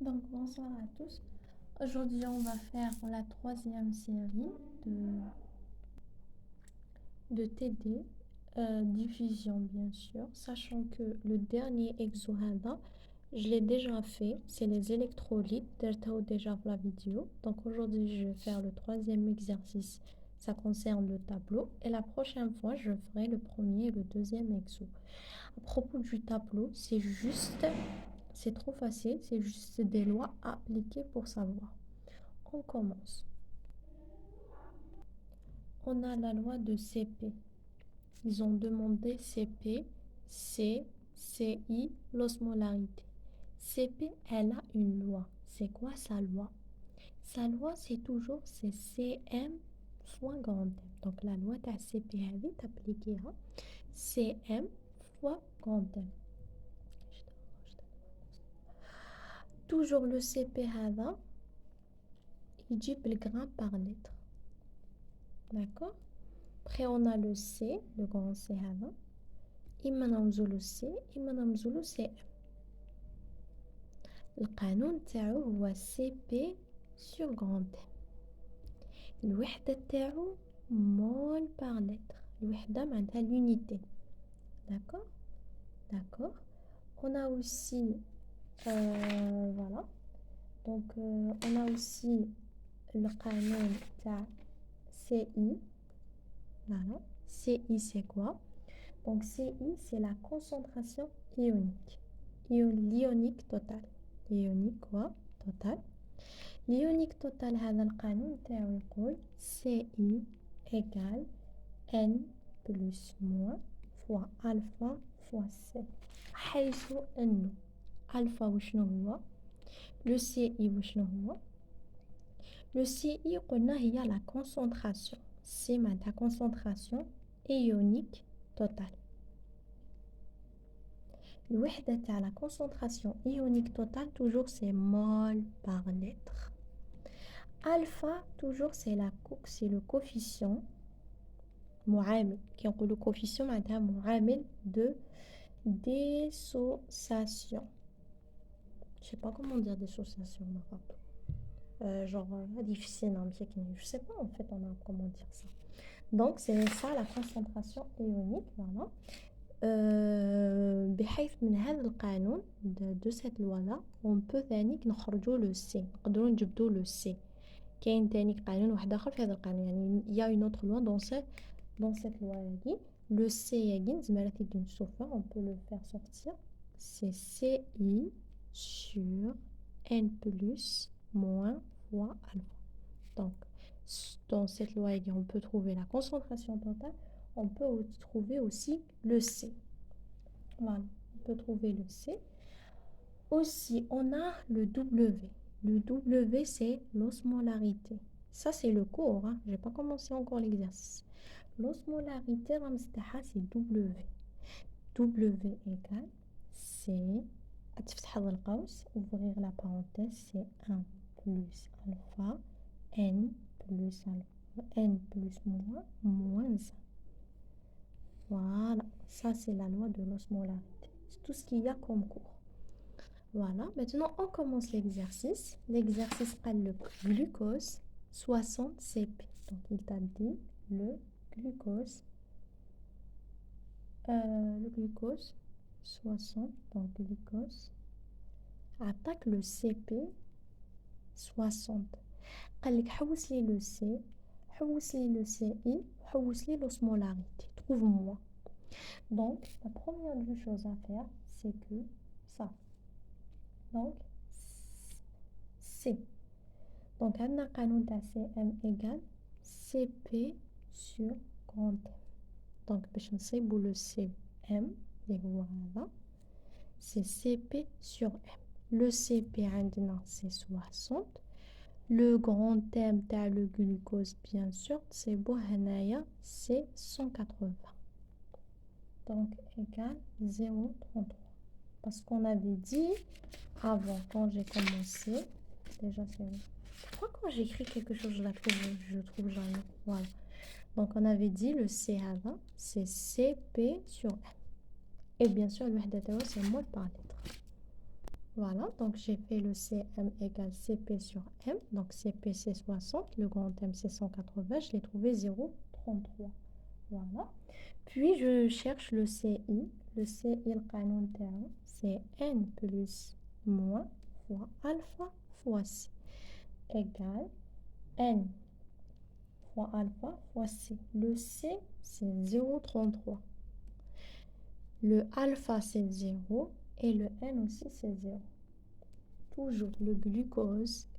Donc, bonsoir à tous. Aujourd'hui, on va faire la troisième série de TD, diffusion bien sûr, sachant que le dernier exo-hada, je l'ai déjà fait, c'est les électrolytes, déjà la vidéo. Donc aujourd'hui, je vais faire le troisième exercice, ça concerne le tableau. Et la prochaine fois, je ferai le premier et le deuxième exo. À propos du tableau, c'est trop facile, c'est juste des lois à appliquer pour savoir. On commence. On a la loi de CP. Ils ont demandé CP, C, CI, l'osmolarité. CP, elle a une loi. C'est quoi sa loi? Sa loi, c'est toujours c'est CM fois grand M. Donc la loi de CP, elle est appliquée à CM fois grand M. Toujours le CP هذا يجيب le gramme par litre. D'accord? Après, on a le C, le grand C هذا. إما نرمزولو C, إما نرمزولو CM. القانون تاعو هو CP sur grand M. الوحدة تاعو mol par litre. الوحدة معناتها l'unité. D'accord? D'accord. On a aussi, voilà. Donc, on a aussi le قانون تاع CI. Voilà. CI, c'est quoi? Donc, CI, c'est la concentration ionique. L'ionique totale. L'ionique quoi? Totale. L'ionique totale, هذا القانون تاعو يقول CI égale N plus moins fois alpha fois C. حيث أنه alpha وشنو هو؟ Le CI وشنو هو؟ Le CI قلنا هي la concentration. C'est معناتها concentration ionique totale. الوحدة تاع la concentration ionique totale toujours c'est mol par litre. Alpha toujours c'est le coefficient معامل كي نقولوا coefficient معناتها معامل de dissociation. Je sais pas comment dire dissociation difficile je sais pas en fait comment dire ça. Donc c'est ça la concentration ionique, voilà. بحيث من هذا القانون de cette loi là on peut ثاني نخرجوا le C نقدروا نجبدوا le C. كاين ثاني قانون واحد اخر في هذا القانون يعني il y a une autre loi dans cette loi là le C يجي زعما نشوفها on peut le faire sortir c'est CI sur N plus moins fois alpha. Donc dans cette loi on peut trouver la concentration totale. On peut trouver aussi le C. Voilà, on peut trouver le C. Aussi, on a le W. Le W, c'est l'osmolarité. Ça, c'est le cours. Hein. Je n'ai pas commencé encore l'exercice. L'osmolarité, c'est W. W égale C. Ouvrir la parenthèse, c'est 1 plus alpha, N plus alpha, N plus moins 1. Voilà, ça c'est la loi de l'osmolarité. C'est tout ce qu'il y a comme cours. Voilà, maintenant on commence l'exercice. L'exercice prend le glucose 60 CP. Donc il t'a dit le glucose 60, donc glucose attaque le CP 60. قال لك حوس لي le C, حوس لي le CI, حوس لي l'osmolarité. Trouve-moi. Donc, la première chose à faire, c'est que ça. Donc, C. Donc, on a canon CM égale CP sur grand M. Donc, je sais où le CM, c'est CP sur M. Le CP, c'est 60. Le grand M, le glucose, bien sûr, c'est c'est 180. Donc, égale 0,33. Parce qu'on avait dit avant, quand j'ai commencé, déjà c'est vrai. Pourquoi quand j'écris quelque chose, je trouve jamais. Voilà. Donc, on avait dit le C avant, c'est CP sur M. Et bien sûr, le wahda tawa, c'est mol par litre. Voilà, donc j'ai fait le CM égale CP sur M. Donc CP c'est 60, le grand M c'est 180, je l'ai trouvé 0,33. Voilà. Puis je cherche le CI. Le CI, le canon terme, c'est N plus moins fois alpha fois C égale N fois alpha fois C. Le C, c'est 0,33. Le alpha, c'est 0 et le N aussi, c'est 0. Toujours le glucose,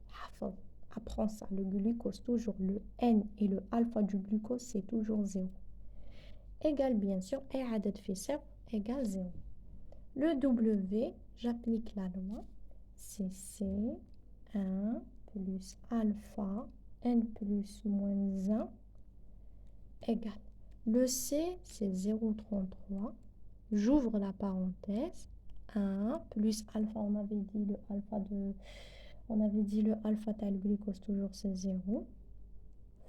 apprends ça, le glucose, toujours le N et le alpha du glucose, c'est toujours 0. Égale bien sûr, et عدد في صفر égale 0. Le W, j'applique la loi, c'est C1 plus alpha N plus moins 1 égale. Le C, c'est 0,33. J'ouvre la parenthèse. 1 plus alpha, on avait dit le alpha de... On avait dit le alpha tal glucose, toujours c'est 0.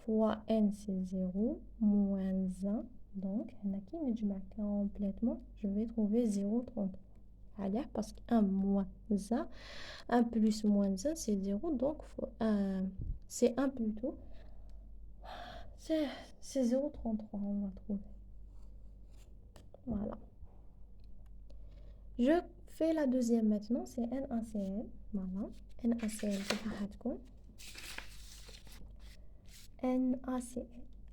Fois N, c'est 0. Moins 1. Donc, complètement, je vais trouver 0,33. Allez, parce que 1 moins 1, 1 plus moins 1, c'est 0. Donc, c'est 1 plutôt. C'est 0,33, on va trouver. Voilà. Je fais la deuxième maintenant, c'est NaCl. Voilà. NaCl, NaCl.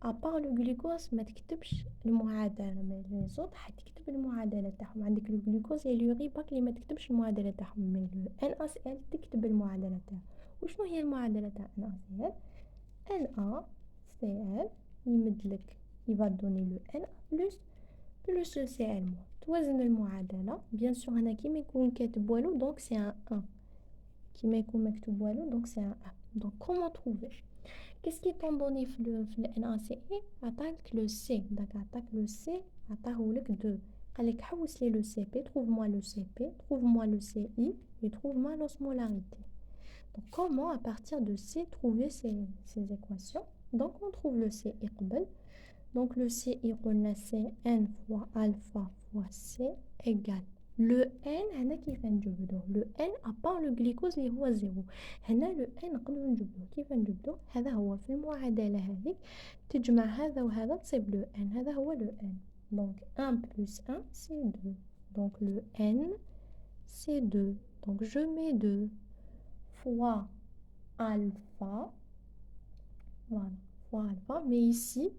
À part le glucose, ما تكتبش المعادلة، mais les autres حتكتب المعادلة تاعهم. عندك le glucose et l'urée باك اللي ما تكتبش المعادلة تاعهم، mais le NaCl تكتب المعادلة تاعه. وشنو هي المعادلة تاع NaCl؟ NaCl يمدلك il va donner le Na plus le Cl-. توازن المعادلة. Bien sûr هنا كي ما يكون كاتب والو donc c'est un 1. كي ما يكون مكتوب والو donc c'est un 1. Donc comment trouver? Qu'est-ce qui est donné في NaCl؟ عطاك le C. Donc عطاك le C عطاهولك 2. قالك حوس لي le CP, trouve-moi le CP, trouve-moi le CI et trouve-moi l'osmolarité. Donc comment à partir de C trouver ces équations? Donc on trouve le C قبل. Donc le C c'est N fois alpha fois C égale le N هنا كيف نجبدوه؟ le N à part le glucose اللي هو 0. هنا le N نقدروا نجبدوه. كيف نجبدوه؟ هذا هو في المعادلة هذه تجمع هذا وهذا تصيب le N. هذا هو le N. Donc 1 plus 1 c'est 2. Donc le N c'est 2. Donc je mets 2 fois alpha. Voilà, fois alpha. Mais ici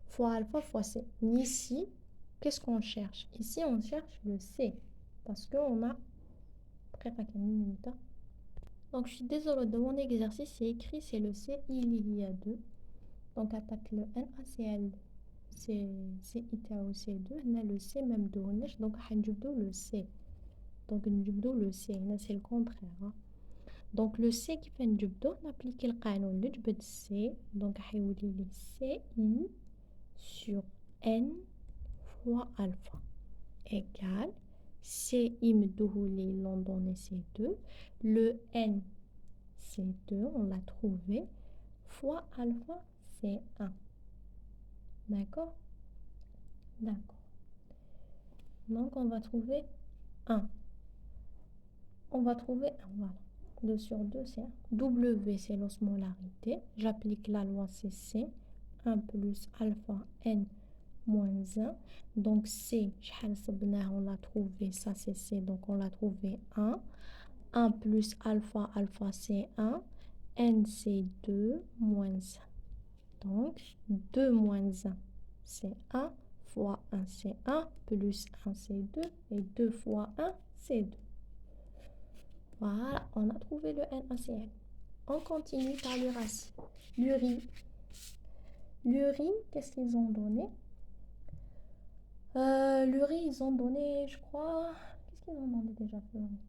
fois alpha fois C. Ici, qu'est-ce qu'on cherche? Ici, on cherche le C. Parce qu'on a... Donc, je suis désolée, de mon exercice, c'est écrit, c'est le C, il y a 2. Donc, attaque le NaCl, c'est ITAO C2. On a le C même de Honesh, donc on a le C. Donc, on a le C, c'est le contraire. Hein. Donc, le C qui fait on applique le canon, le C. Donc, on a le CI sur N fois alpha égale C imdouhouli l'ont donné c'est 2, le N c'est 2, on l'a trouvé, fois alpha c'est 1. D'accord? D'accord. Donc on va trouver 1. On va trouver 1, voilà. 2 sur 2 c'est 1. W c'est l'osmolarité. J'applique la loi CC. 1 plus alpha N moins 1. Donc C, on l'a trouvé, ça c'est C, donc on l'a trouvé 1. 1 plus alpha, alpha c'est 1. N c'est 2 moins 1. Donc 2 moins 1 c'est 1, fois 1 c'est 1, plus 1 c'est 2, et 2 fois 1 c'est 2. Voilà, on a trouvé le NaCl. On continue par l'uracile. L'urine. L'urine, qu'est-ce qu'ils ont donné? L'urée, ils ont donné, je crois... Qu'est-ce qu'ils ont donné déjà pour l'urée?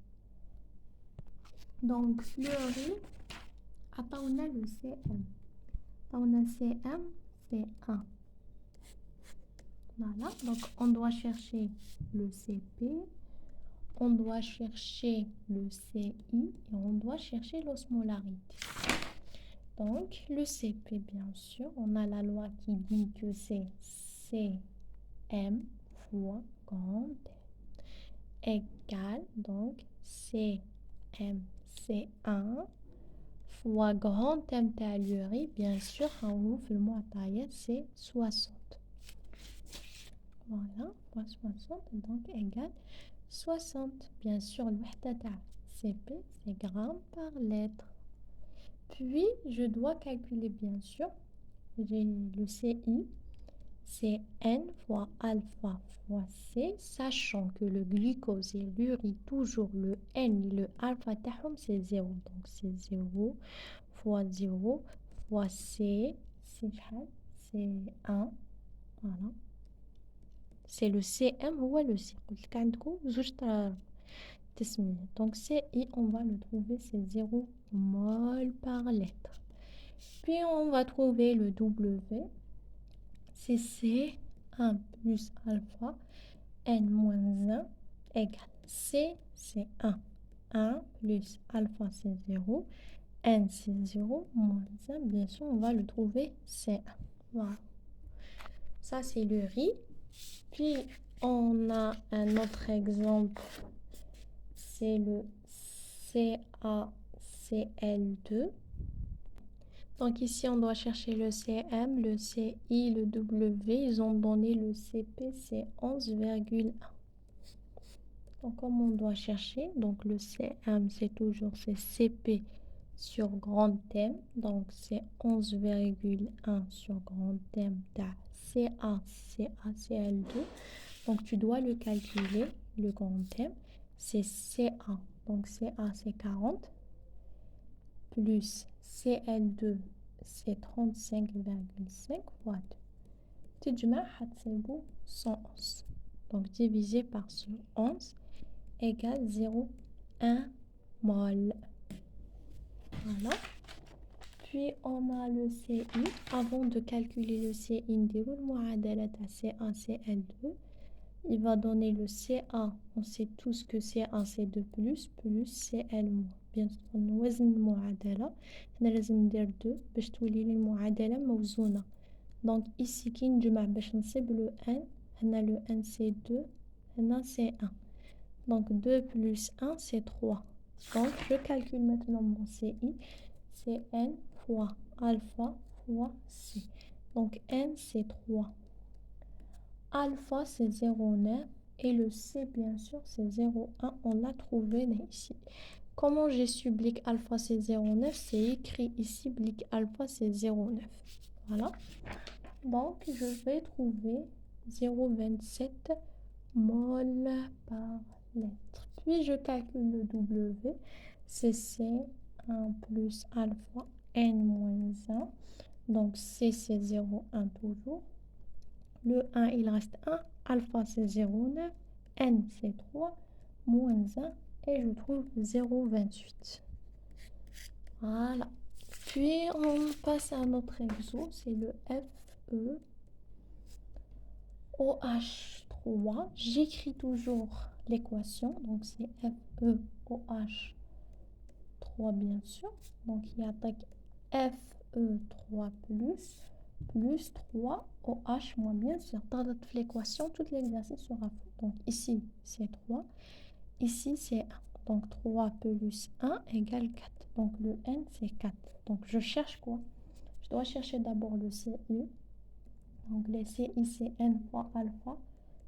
Donc, l'urée, après on a le CM. On a CM, c'est 1. Voilà, donc on doit chercher le CP, on doit chercher le CI et on doit chercher l'osmolarité. Donc, le CP, bien sûr, on a la loi qui dit que c'est CM fois grand égale donc C CM, c'est 1 fois grand M تاع le riz, bien sûr, en في المعطيات, c'est 60. Voilà, fois 60, donc égale 60. Bien sûr, الوحدة تاع CP, c'est grammes par lettre. Puis, je dois calculer, bien sûr, j'ai le CI, c'est N fois alpha fois C, sachant que le glucose et l'urine, toujours le N et le alpha تاعهم, c'est 0. Donc, c'est 0 fois 0 fois C, c'est 1. Voilà. C'est le CM ou le C. Donc CI, on va le trouver, c'est 0 mol par lettre. Puis on va trouver le W, c'est C1 plus alpha N moins 1 égale C, c'est 1. 1 plus alpha, c'est 0. N, c'est 0 moins 1. Bien sûr, on va le trouver, c'est 1. Voilà. Ça, c'est le riz. Puis, on a un autre exemple, c'est le CaCl2. Donc ici, on doit chercher le Cm, le Ci, le W. Ils ont donné le Cp, c'est 11,1. Donc, comme on doit chercher, donc le Cm, c'est toujours Cp sur grand M. Donc, c'est 11,1 sur grand M CaCl2. Donc, tu dois le calculer, le grand M. C'est Ca. Donc, Ca, c'est 40. Plus Cl2, c'est 35,5 fois 2. تجمع حتساوي 111. Donc, divisé par 111 égale 0,1 mol. Voilà. Puis, on a le Ci. Avant de calculer le Ci, نديرو المعادلة تاع C1, Cl2. Il va donner le Ca. On sait tous que Ca, c'est 2 plus Cl moins. Bien sûr, نوزن المعادلة. هنا لازم ندير 2 باش تولي لي المعادلة موزونة. Donc ici, كي نجمع باش نصيب le n. هنا le n, c'est 2. هنا c'est 1. Donc 2 plus 1, c'est 3. Donc je calcule maintenant mon Ci. C'est n fois alpha fois C. Donc n, c'est 3. Alpha, c'est 0,9 et le C, bien sûr, c'est 0,1. On l'a trouvé ici. Comment j'ai su blic alpha, c'est 0,9? C'est écrit ici, blic alpha, c'est 0,9. Voilà. Donc, je vais trouver 0,27 mol par lettre. Puis, je calcule le W. C'est C1 plus alpha N moins 1. Donc, C, c'est 0,1 toujours. Le 1, il reste 1. Alpha, c'est 0,9. N, c'est 3. Moins 1. Et je trouve 0,28. Voilà. Puis, on passe à notre exo. C'est le FeOH3. J'écris toujours l'équation. Donc, c'est FeOH3, bien sûr. Donc, il y a Fe3 plus 3 OH moins, bien sûr. Dans notre l'équation, tout l'exercice sera faux. Donc ici, c'est 3. Ici, c'est 1. Donc 3 plus 1 égale 4. Donc le n, c'est 4. Donc je cherche quoi? Je dois chercher d'abord le CI. Donc le CI, c'est n fois alpha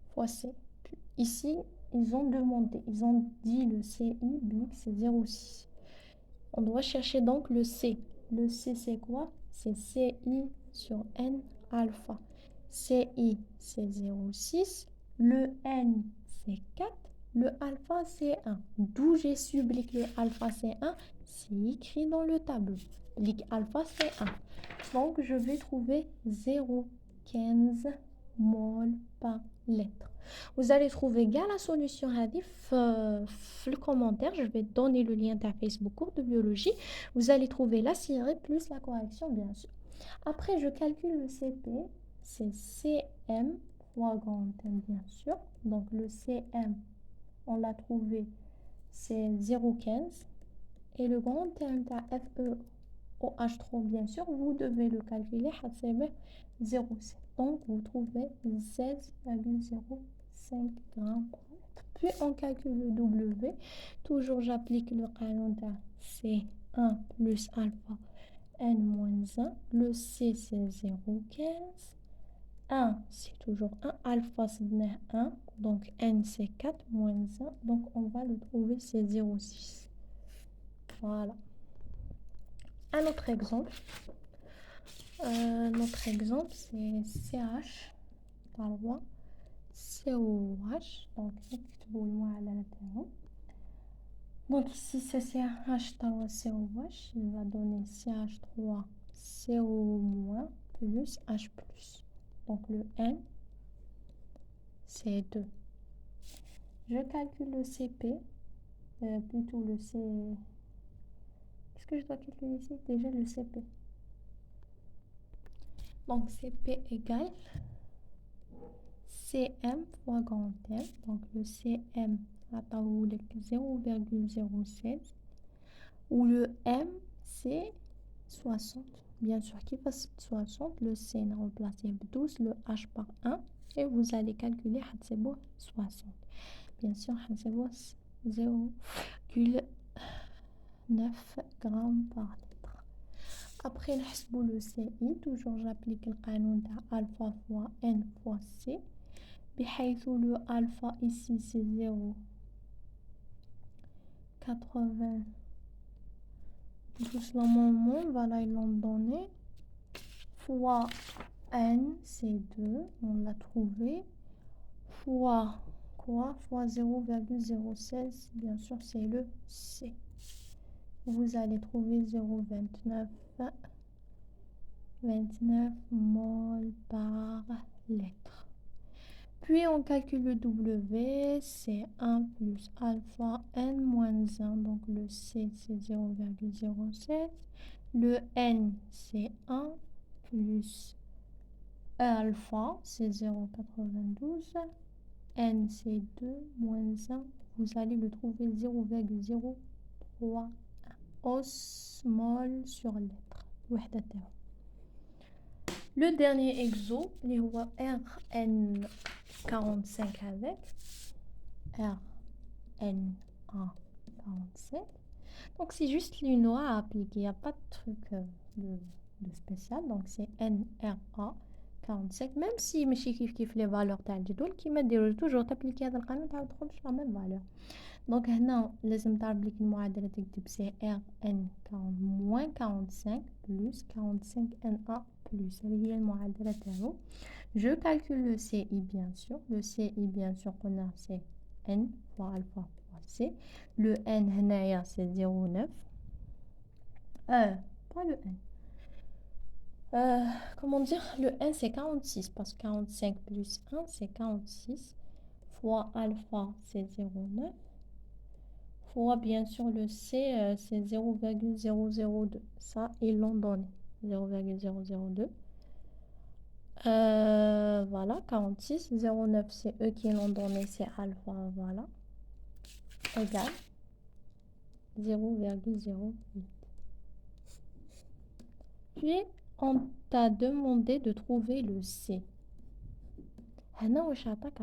fois C. Puis, ici, ils ont demandé, ils ont dit le CI, blic, c'est 0,6. On doit chercher donc le C. Le C, c'est quoi? C'est CI sur n alpha. CI, c'est 0,6. Le n, c'est 4. Le alpha, c'est 1. D'où j'ai su blic le alpha, c'est 1? C'est écrit dans le tableau. Blic alpha, c'est 1. Donc, je vais trouver 0,15 mol par lettre. Vous allez trouver la solution dans le commentaire. Je vais donner le lien à Facebook cours de biologie. Vous allez trouver la série plus la correction, bien sûr. Après, je calcule le CP. C'est CM fois grand M, bien sûr. Donc, le CM, on l'a trouvé, c'est 0,15. Et le grand M, FeOH3, bien sûr, vous devez le calculer, c'est 0,7. Donc, vous trouvez 16,05 grammes par lettre. Puis on calcule le W. Toujours j'applique le canon de C1 plus alpha n moins 1. Le C c'est 0,15. 1 c'est toujours 1. Alpha c'est 1. Donc n c'est 4 moins 1. Donc on va le trouver, c'est 0,6. Voilà. Un autre exemple. Notre exemple c'est CH par 3 COH. Donc donc ici c'est CH par COH, il va donner CH3 CO- plus H+. Donc le N c'est 2. Je calcule le CP, plutôt le C. Qu'est-ce que je dois calculer ici? Déjà le CP. Donc CP égale CM fois grand M. Donc le CM va t'enrouler 0,06. Ou le M c'est 60. Bien sûr, qui passe 60, le C est remplacé par 12, le H par 1. Et vous allez calculer 60. Bien sûr, 0,9 grammes par litre. Après, le CI, toujours j'applique le canon de alpha fois N fois C. بحيث le alpha ici c'est 0,80. Tout normalement, voilà, ils l'ont donné. Fois N, c'est 2, on l'a trouvé. Fois quoi? Fois 0,016, bien sûr, c'est le C. Vous allez trouver 0,29 mol par litre. Puis on calcule le W, c'est 1 plus alpha n moins 1, donc le C c'est 0,07. Le N c'est 1 plus alpha c'est 0,92. N c'est 2 moins 1. Vous allez le trouver 0,031 osmol sur litre. Le dernier exo, il est RN45 avec RN45. Donc c'est juste une loi à appliquer, il n'y a pas de truc de spécial. Donc c'est NRA45, même si ماشي كيف les valeurs تاع الجدول كيما ديروا toujours تابليكي هذا القانون تعاود تدخل la même valeur. Donc هنا لازم تعرف لك المعادلة تكتب سي RN40 45 plus 45 NA plus. هذه هي المعادلة تاعو. Je calcule le CI bien sûr. Le CI bien sûr qu'on a c'est N fois alpha fois C. Le N هنايا c'est 0,9. Pas le N. Comment dire? Le N c'est 46 parce que 45 plus 1 c'est 46 fois alpha c'est 0,9 fois bien sûr le C c'est 0,002. Ça ils l'ont donné 0,002. Voilà 46 0,9 c'est eux qui l'ont donné, c'est alpha, voilà, égal 0,08. Puis on t'a demandé de trouver le C. هنا واش عطاك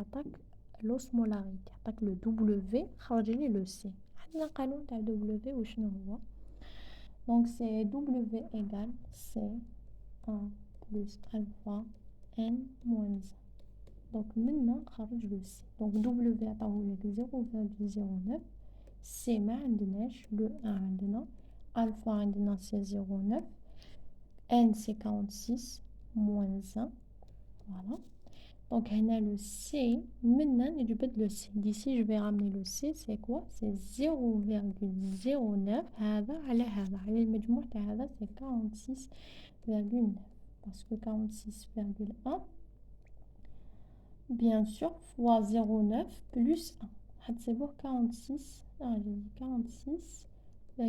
l'osmolarité، عطاك le W، خرج لي le C. عندنا قانون تاع W وشنو هو؟ donc c'est W égale C1 plus alpha N moins 1. donc منا خرج le C. donc W عطاهولك 0,09. C ما عندناش، le 1 عندنا، alpha عندنا c'est 0,9. N c'est 46 moins 1. Voilà. Donc, on a le C. Maintenant, le C. D'ici, je vais ramener le C. C'est quoi? C'est 0,09. هذا على هذا. على المجموع تاع هذا c'est 46,9. Parce que 46,1 bien sûr fois 0,9 plus 1. حتسيبوه 46. j'ai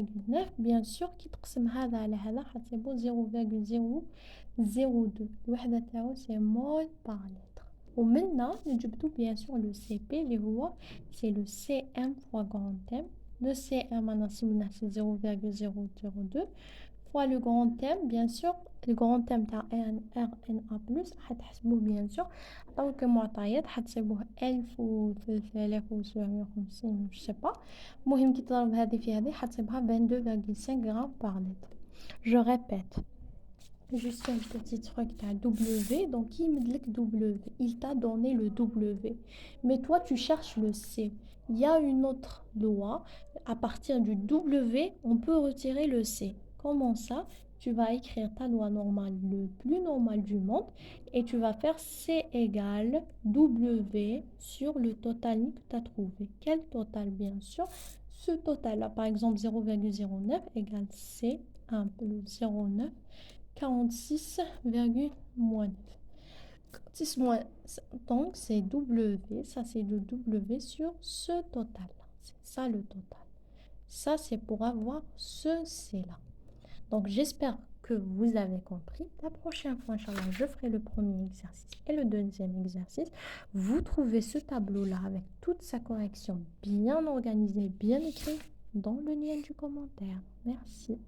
dit 46,9 bien sûr كي تقسم هذا على هذا حتسيبوه 0,002. الوحدة تاعو c'est mol par litre. ومنا نجبدو bien sûr le CP اللي هو c'est le CM fois grand M. Le C1 c'est 0,002 fois le grand M, bien sûr. Le grand M تاع RNA+, حتحسبوه bien sûr. عطاوك المعطيات حتحسبوه 1000 و 3750 je sais pas. المهم كي تضرب هذه في هذه حتحسبها 22,5 grammes par litre. Je répète. Juste un petit truc, tu as W, donc il me dit que W, il t'a donné le W. Mais toi, tu cherches le C. Il y a une autre loi, à partir du W, on peut retirer le C. Comment ça? Tu vas écrire ta loi normale, le plus normal du monde, et tu vas faire C égale W sur le total que tu as trouvé. Quel total, bien sûr? Ce total-là, par exemple 0,09 égale C1 plus 0,9. 46,9. 46 moins. Donc, c'est W. Ça, c'est le W sur ce total. C'est ça le total. Ça, c'est pour avoir ce C-là. Donc, j'espère que vous avez compris. La prochaine fois, Inch'Allah, je ferai le premier exercice et le deuxième exercice. Vous trouvez ce tableau-là avec toute sa correction bien organisée, bien écrite dans le lien du commentaire. Merci.